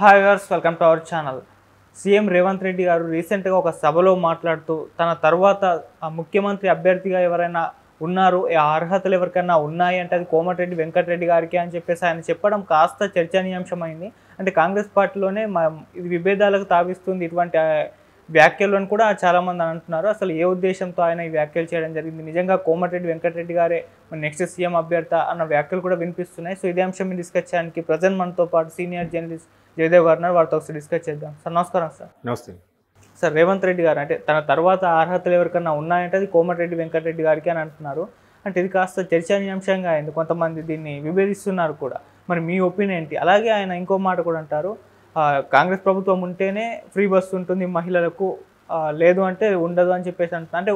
Hi viewers, welcome to our channel. CM Revanth Reddy గారు రీసెంట్గా ఒక సభలో మాట్లాడుతూ తన తర్వాత ముఖ్యమంత్రి అభ్యర్థిగా ఎవరైనా ఉన్నారు, ఆ అర్హతలు ఎవరికైనా ఉన్నాయి అంటే అది కోమటిరెడ్డి వెంకటరెడ్డి గారికి అని చెప్పేసి ఆయన చెప్పడం కాస్త చర్చనీయాంశమైంది. అంటే కాంగ్రెస్ పార్టీలోనే ఇది విభేదాలకు తావిస్తుంది ఇటువంటి వ్యాఖ్యలను కూడా చాలామంది అంటున్నారు. అసలు ఏ ఉద్దేశంతో ఆయన ఈ వ్యాఖ్యలు చేయడం జరిగింది, నిజంగా కోమటిరెడ్డి వెంకటరెడ్డి గారే నెక్స్ట్ సీఎం అభ్యర్థి అన్న వ్యాఖ్యలు కూడా వినిపిస్తున్నాయి. సో ఇదే అంశం మీద డిస్కస్ చేయడానికి ప్రజెంట్ మనతో పాటు సీనియర్ జర్నలిస్ట్ జయదేవ్ గారు ఉన్నారు. వారితో ఒకసారి డిస్కస్ చేద్దాం. సార్ నమస్కారం. సార్ నమస్తే. సార్, రేవంత్ రెడ్డి గారు అంటే తన తర్వాత అర్హతలు ఎవరికన్నా ఉన్నాయంటే అది కోమటిరెడ్డి వెంకటరెడ్డి గారికి అని అంటున్నారు. అంటే ఇది కాస్త చర్చనీయాంశంగా అయింది, కొంతమంది దీన్ని విభేదిస్తున్నారు కూడా. మరి మీ ఒపీనియన్ ఏంటి? అలాగే ఆయన ఇంకో మాట కూడా అంటారు, కాంగ్రెస్ ప్రభుత్వం ఉంటేనే ఫ్రీ బస్ ఉంటుంది మహిళలకు, లేదు అంటే ఉండదు అని చెప్పేసి అంటున్నారు. అంటే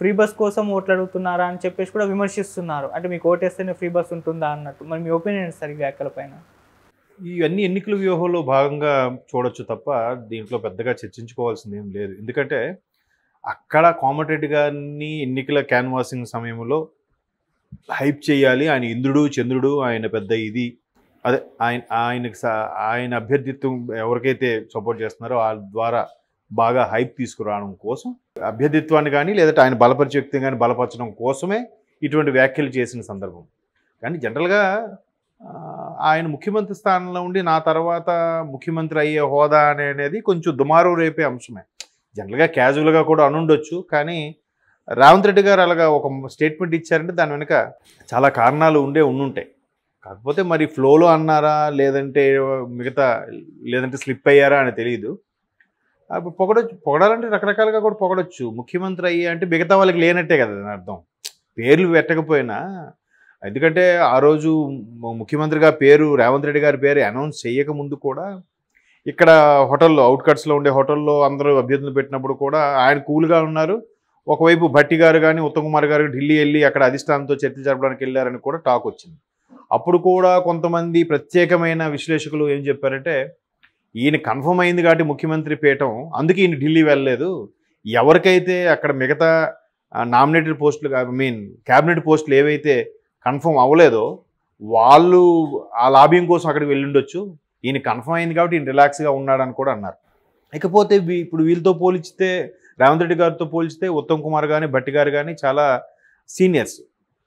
ఫ్రీ బస్ కోసం ఓట్లు అడుగుతున్నారా అని చెప్పేసి కూడా విమర్శిస్తున్నారు. అంటే మీకు ఓటేస్తేనే ఫ్రీ బస్ ఉంటుందా అన్నట్టు. మరి మీ ఒపీనియన్ సార్ ఈ వ్యాఖ్యల పైన? ఇవన్నీ ఎన్నికల వ్యూహంలో భాగంగా చూడొచ్చు తప్ప దీంట్లో పెద్దగా చర్చించుకోవాల్సింది ఏం లేదు. ఎందుకంటే అక్కడ కోమటిరెడ్డి గారిని ఎన్నికల క్యాన్వాసింగ్ సమయంలో హైప్ చేయాలి, ఆయన ఇంద్రుడు చంద్రుడు, ఆయన పెద్ద ఇది, అదే ఆయన అభ్యర్థిత్వం ఎవరికైతే సపోర్ట్ చేస్తున్నారో వాళ్ళ ద్వారా బాగా హైప్ తీసుకురావడం కోసం, అభ్యర్థిత్వాన్ని కానీ లేదంటే ఆయన బలపరిచే వ్యక్తిని కానీ బలపరచడం కోసమే ఇటువంటి వ్యాఖ్యలు చేసిన సందర్భం. కానీ జనరల్గా ఆయన ముఖ్యమంత్రి స్థానంలో ఉండి నా తర్వాత ముఖ్యమంత్రి అయ్యే హోదా అనేది కొంచెం దుమారు రేపే అంశమే. జనరల్గా క్యాజువల్గా కూడా అనుండొచ్చు, కానీ రేవంత్ రెడ్డి గారు అలాగా ఒక స్టేట్మెంట్ ఇచ్చారంటే దాని వెనుక చాలా కారణాలు ఉండుంటాయి. కాకపోతే మరి ఫ్లోలో అన్నారా లేదంటే లేదంటే స్లిప్ అయ్యారా అని తెలియదు. పొగడాలంటే రకరకాలుగా కూడా పొగడొచ్చు. ముఖ్యమంత్రి అయ్యే అంటే మిగతా వాళ్ళకి లేనట్టే కదా దాని అర్థం, పేర్లు పెట్టకపోయినా. ఎందుకంటే ఆ రోజు ముఖ్యమంత్రిగా పేరు రేవంత్ రెడ్డి గారి పేరు అనౌన్స్ చేయకముందు కూడా ఇక్కడ హోటల్లో, అవుట్కట్స్లో ఉండే హోటల్లో అందరూ అభ్యర్థులు పెట్టినప్పుడు కూడా ఆయన కూల్గా ఉన్నారు. ఒకవైపు భట్టి గారు కానీ ఉత్తమ్ కుమార్ గారు ఢిల్లీ వెళ్ళి అక్కడ అధిష్టానంతో చర్చ జరపడానికి వెళ్ళారని కూడా టాక్ వచ్చింది. అప్పుడు కూడా కొంతమంది ప్రత్యేకమైన విశ్లేషకులు ఏం చెప్పారంటే, ఈయన కన్ఫర్మ్ అయింది కాబట్టి ముఖ్యమంత్రి పీఠం, అందుకే ఈయన ఢిల్లీ వెళ్ళలేదు. ఎవరికైతే అక్కడ మిగతా నామినేటెడ్ పోస్టులు క్యాబినెట్ పోస్టులు ఏవైతే కన్ఫర్మ్ అవ్వలేదో వాళ్ళు ఆ లాబింగ్ కోసం అక్కడికి వెళ్ళుండొచ్చు, ఈయన కన్ఫర్మ్ అయింది కాబట్టి ఈయన రిలాక్స్గా ఉన్నాడని కూడా అన్నారు. ఇకపోతే ఇప్పుడు వీళ్ళతో పోల్చితే, రేవంత్ రెడ్డి గారితో పోల్చితే ఉత్తమ్ కుమార్ కానీ భట్టి గారు కానీ చాలా సీనియర్స్.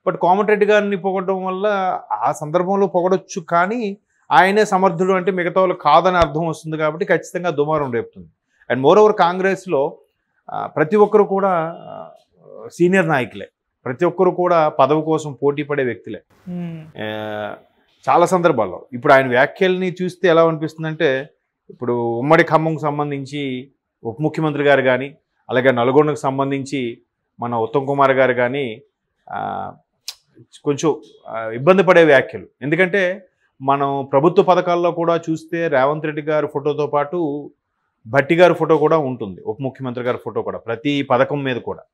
బట్ కోమటిరెడ్డి గారిని పొగడడం వల్ల ఆ సందర్భంలో పొగడొచ్చు, కానీ ఆయనే సమర్థుడు అంటే మిగతా వాళ్ళు కాదని అర్థం వస్తుంది కాబట్టి ఖచ్చితంగా దుమారం రేపుతుంది. అండ్ మోర్ ఓవర్ కాంగ్రెస్లో ప్రతి ఒక్కరు కూడా సీనియర్ నాయకులే, ప్రతి ఒక్కరు కూడా పదవి కోసం పోటీ పడే వ్యక్తులే చాలా సందర్భాల్లో. ఇప్పుడు ఆయన వ్యాఖ్యల్ని చూస్తే ఎలా అనిపిస్తుందంటే, ఇప్పుడు ఉమ్మడి ఖమ్మంకు సంబంధించి ఉప ముఖ్యమంత్రి గారు కానీ, అలాగే నల్గొండకు సంబంధించి మన ఉత్తమ్ కుమార్ గారు కానీ కొంచెం ఇబ్బంది పడే వ్యాఖ్యలు. ఎందుకంటే మనం ప్రభుత్వ పథకాల్లో కూడా చూస్తే రేవంత్ రెడ్డి గారి ఫోటోతో పాటు భట్టి గారి ఫోటో కూడా ఉంటుంది, ఉప ముఖ్యమంత్రి గారి ఫోటో కూడా ప్రతి పథకం మీద కూడా.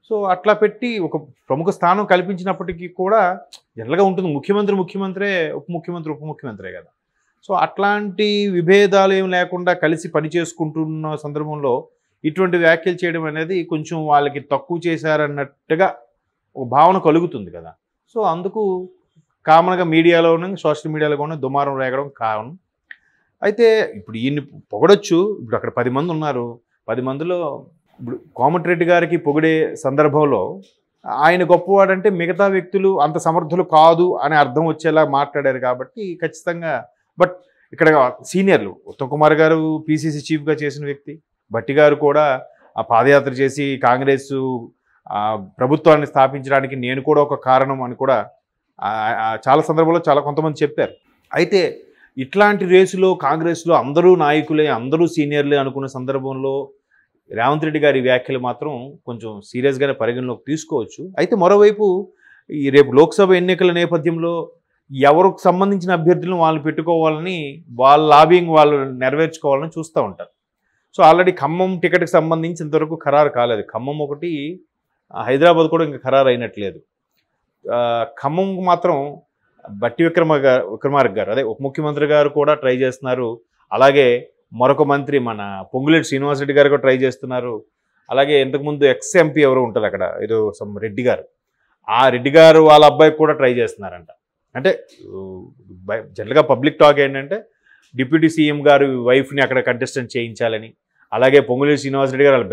సో అట్లా పెట్టి ఒక ప్రముఖ స్థానం కల్పించినప్పటికీ కూడా జనరల్గా ఉంటుంది, ముఖ్యమంత్రే, ఉప ముఖ్యమంత్రే కదా. సో అట్లాంటి విభేదాలు ఏం లేకుండా కలిసి పనిచేసుకుంటున్న సందర్భంలో ఇటువంటి వ్యాఖ్యలు చేయడం అనేది కొంచెం వాళ్ళకి తక్కువ చేశారన్నట్టుగా ఒక భావన కలుగుతుంది కదా. సో అందుకు కామన్గా మీడియాలోనే, సోషల్ మీడియాలో కూడా దుమారం రేగడం కారణం. అయితే ఇప్పుడు ఈయన్ని పొగడొచ్చు. ఇప్పుడు అక్కడ 10 మంది ఉన్నారు, 10 మందిలో ఇప్పుడు కోమటిరెడ్డి గారికి పొగిడే సందర్భంలో ఆయన గొప్పవాడంటే మిగతా వ్యక్తులు అంత సమర్థులు కాదు అని అర్థం వచ్చేలా మాట్లాడారు కాబట్టి ఖచ్చితంగా. బట్ ఇక్కడ సీనియర్లు, ఉత్తమ్ కుమార్ గారు పీసీసీ చీఫ్గా చేసిన వ్యక్తి, భట్టి గారు కూడా ఆ పాదయాత్ర చేసి కాంగ్రెస్ ప్రభుత్వాన్ని స్థాపించడానికి నేను కూడా ఒక కారణం అని కూడా చాలా సందర్భాల్లో కొంతమంది చెప్పారు. అయితే ఇట్లాంటి రేసులో కాంగ్రెస్లో అందరూ నాయకులే, అందరూ సీనియర్లే అనుకున్న సందర్భంలో రేవంత్ రెడ్డి గారి వ్యాఖ్యలు మాత్రం కొంచెం సీరియస్గానే పరిగణలోకి తీసుకోవచ్చు. అయితే మరోవైపు ఈ రేపు లోక్సభ ఎన్నికల నేపథ్యంలో ఎవరికి సంబంధించిన అభ్యర్థులను వాళ్ళు పెట్టుకోవాలని, వాళ్ళ లాబింగ్ వాళ్ళు నెరవేర్చుకోవాలని చూస్తూ ఉంటారు. సో ఆల్రెడీ ఖమ్మం టికెట్కి సంబంధించి ఇంతవరకు ఖరారు కాలేదు. ఖమ్మం ఒకటి, హైదరాబాద్ కూడా ఇంకా ఖరారు అయినట్లేదు. ఖమ్మం మాత్రం భట్టి విక్రమార్క గారు, అదే ఉప ముఖ్యమంత్రి గారు కూడా ట్రై చేస్తున్నారు. అలాగే మరొక మంత్రి మన పొంగులేటి శ్రీనివాసరెడ్డి గారు కూడా ట్రై చేస్తున్నారు. అలాగే ఇంతకుముందు ఎక్స్ ఎంపీ ఎవరు ఉంటారు అక్కడ, ఏదో రెడ్డి గారు, ఆ రెడ్డి గారు వాళ్ళ అబ్బాయికి కూడా ట్రై చేస్తున్నారంట. అంటే జనరల్గా పబ్లిక్ టాక్ ఏంటంటే డిప్యూటీ సీఎం గారు వైఫ్ని అక్కడ కంటెస్టెంట్ చేయించాలని, అలాగే పొంగులేటి శ్రీనివాసరెడ్డి గారు వాళ్ళ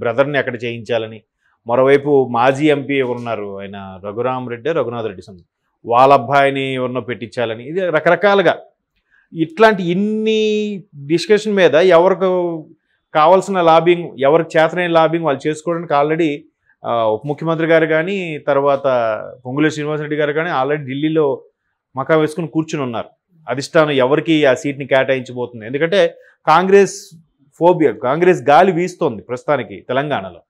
బ్రదర్ని అక్కడ చేయించాలని, మరోవైపు మాజీ ఎంపీ ఉన్నారు ఆయన రఘునాథ్ రెడ్డి సంథింగ్ వాళ్ళ అబ్బాయిని ఎవరినో పెట్టించాలని, ఇది రకరకాలుగా ఇట్లాంటి ఇన్ని డిస్కషన్ మీద ఎవరికి కావాల్సిన లాబింగ్, ఎవరికి చేతనైన లాబింగ్ వాళ్ళు చేసుకోవడానికి ఆల్రెడీ ఉప ముఖ్యమంత్రి గారు కానీ, తర్వాత పొంగులేటి శ్రీనివాసరెడ్డి గారు కానీ ఆల్రెడీ ఢిల్లీలో మకా వేసుకుని కూర్చుని ఉన్నారు. అధిష్టానం ఎవరికి ఆ సీట్ని కేటాయించబోతుంది, ఎందుకంటే కాంగ్రెస్ గాలి వీస్తోంది ప్రస్తుతానికి తెలంగాణలో.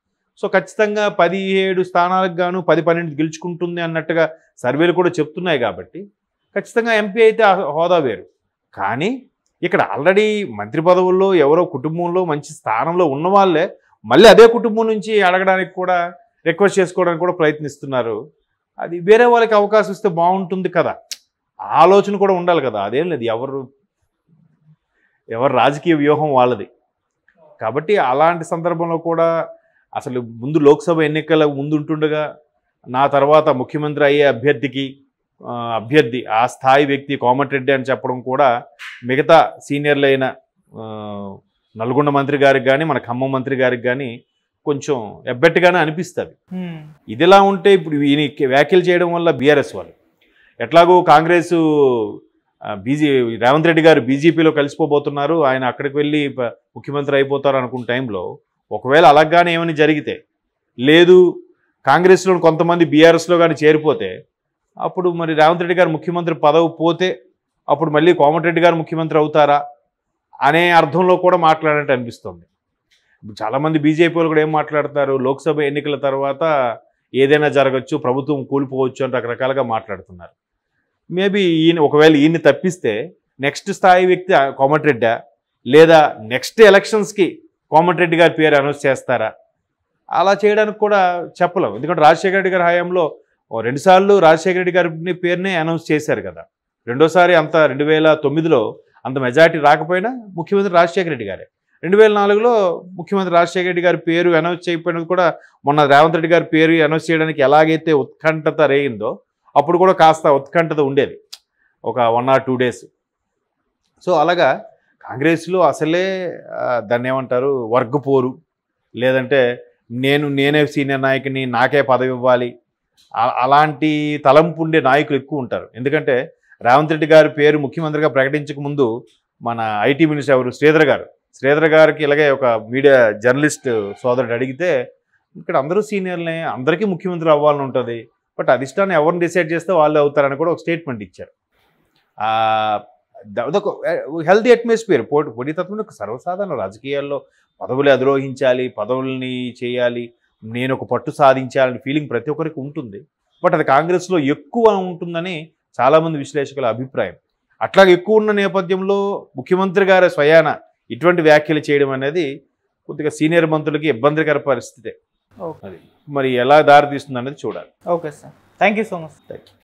సో ఖచ్చితంగా 17 స్థానాలకు గాను 10-12 గెలుచుకుంటుంది అన్నట్టుగా సర్వేలు కూడా చెప్తున్నాయి. కాబట్టి ఖచ్చితంగా ఎంపీ అయితే హోదా వేరు. కానీ ఇక్కడ ఆల్రెడీ మంత్రి పదవుల్లో ఎవరో కుటుంబంలో మంచి స్థానంలో ఉన్న వాళ్ళే మళ్ళీ అదే కుటుంబం నుంచి అడగడానికి కూడా, రిక్వెస్ట్ చేసుకోవడానికి కూడా ప్రయత్నిస్తున్నారు. అది వేరే వాళ్ళకి అవకాశం ఇస్తే బాగుంటుంది కదా, ఆలోచన కూడా ఉండాలి కదా. అదేం లేదు, ఎవరు రాజకీయ వ్యూహం వాళ్ళది. కాబట్టి అలాంటి సందర్భంలో కూడా అసలు ముందు లోక్సభ ఎన్నికల ముందుంటుండగా నా తర్వాత ముఖ్యమంత్రి అయ్యే అభ్యర్థి ఆ స్థాయి వ్యక్తి కోమటిరెడ్డి అని చెప్పడం కూడా మిగతా సీనియర్లైన నల్గొండ మంత్రి గారికి కానీ మన ఖమ్మం మంత్రి గారికి కానీ కొంచెం ఎబ్బెట్టుగానే అనిపిస్తుంది. ఇదిలా ఉంటే ఇప్పుడు ఈయన వ్యాఖ్యలు చేయడం వల్ల బీఆర్ఎస్ వాళ్ళు ఎట్లాగో కాంగ్రెస్ రేవంత్ రెడ్డి గారు బీజేపీలో కలిసిపోబోతున్నారు, ఆయన అక్కడికి వెళ్ళి ముఖ్యమంత్రి అయిపోతారు అనుకున్న టైంలో ఒకవేళ అలాగానే ఏమైనా జరిగితే, లేదు కాంగ్రెస్లో కొంతమంది బీఆర్ఎస్లో కానీ చేరిపోతే అప్పుడు మరి రేవంత్ రెడ్డి గారు ముఖ్యమంత్రి పదవి పోతే అప్పుడు మళ్ళీ కోమటిరెడ్డి గారు ముఖ్యమంత్రి అవుతారా అనే అర్థంలో కూడా మాట్లాడినట్టు అనిపిస్తుంది. ఇప్పుడు చాలామంది బీజేపీ వాళ్ళు కూడా ఏం మాట్లాడతారు, లోక్సభ ఎన్నికల తర్వాత ఏదైనా జరగచ్చు, ప్రభుత్వం కూలిపోవచ్చు అని రకరకాలుగా మాట్లాడుతున్నారు. మేబీ ఒకవేళ ఈయన్ని తప్పిస్తే నెక్స్ట్ స్థాయి వ్యక్తి కోమటిరెడ్డా, లేదా నెక్స్ట్ ఎలక్షన్స్కి కోమటిరెడ్డి గారి పేరు అనౌన్స్ చేస్తారా, అలా చేయడానికి కూడా చెప్పలేం. ఎందుకంటే రాజశేఖర రెడ్డి గారి హయాంలో 2 సార్లు రాజశేఖర రెడ్డి గారి పేరునే అనౌన్స్ చేశారు కదా. రెండోసారి 2009లో అంత మెజారిటీ రాకపోయినా ముఖ్యమంత్రి రాజశేఖర రెడ్డి గారే. 2004లో ముఖ్యమంత్రి రాజశేఖర రెడ్డి గారి పేరు అనౌన్స్ చేయకపోయినది కూడా మొన్న రేవంత్ రెడ్డి గారి పేరు అనౌన్స్ చేయడానికి ఎలాగైతే ఉత్కంఠత రేగిందో అప్పుడు కూడా కాస్త ఉత్కంఠత ఉండేది, ఒక 1 or 2 days. సో అలాగా కాంగ్రెస్లో అసలే దాన్ని ఏమంటారు, వర్గపోరు, లేదంటే నేనే సీనియర్ నాయకుని, నాకే పదవి ఇవ్వాలి, అలాంటి తలంపు ఉండే నాయకులు ఎక్కువ ఉంటారు. ఎందుకంటే రేవంత్ రెడ్డి గారి పేరు ముఖ్యమంత్రిగా ప్రకటించక ముందు మన ఐటీ మినిస్టర్ ఎవరు శ్రీధర్ గారికి ఇలాగే ఒక మీడియా జర్నలిస్ట్ సోదరుడు అడిగితే, ఇక్కడ అందరూ సీనియర్లే, అందరికీ ముఖ్యమంత్రి అవ్వాలని ఉంటుంది, బట్ అధిష్టానం ఎవరిని డిసైడ్ చేస్తే వాళ్ళు అవుతారని కూడా ఒక స్టేట్మెంట్ ఇచ్చారు. అదొక హెల్తీ అట్మాస్ఫియర్. పోటీతత్వం సర్వసాధారణ రాజకీయాల్లో పదవులు అధిరోహించాలి, పదవుల్ని చేయాలి, నేను ఒక పట్టు సాధించాలని ఫీలింగ్ ప్రతి ఒక్కరికి ఉంటుంది. బట్ అది కాంగ్రెస్లో ఎక్కువ ఉంటుందని చాలామంది విశ్లేషకుల అభిప్రాయం. అట్లాగే ఎక్కువ ఉన్న నేపథ్యంలో ముఖ్యమంత్రి గారి స్వయాన ఇటువంటి వ్యాఖ్యలు చేయడం అనేది కొద్దిగా సీనియర్ మంత్రులకి ఇబ్బందికర పరిస్థితే. అది మరి ఎలా దారి తీస్తుంది అనేది చూడాలి. Okay sir, thank you so much. Thank you.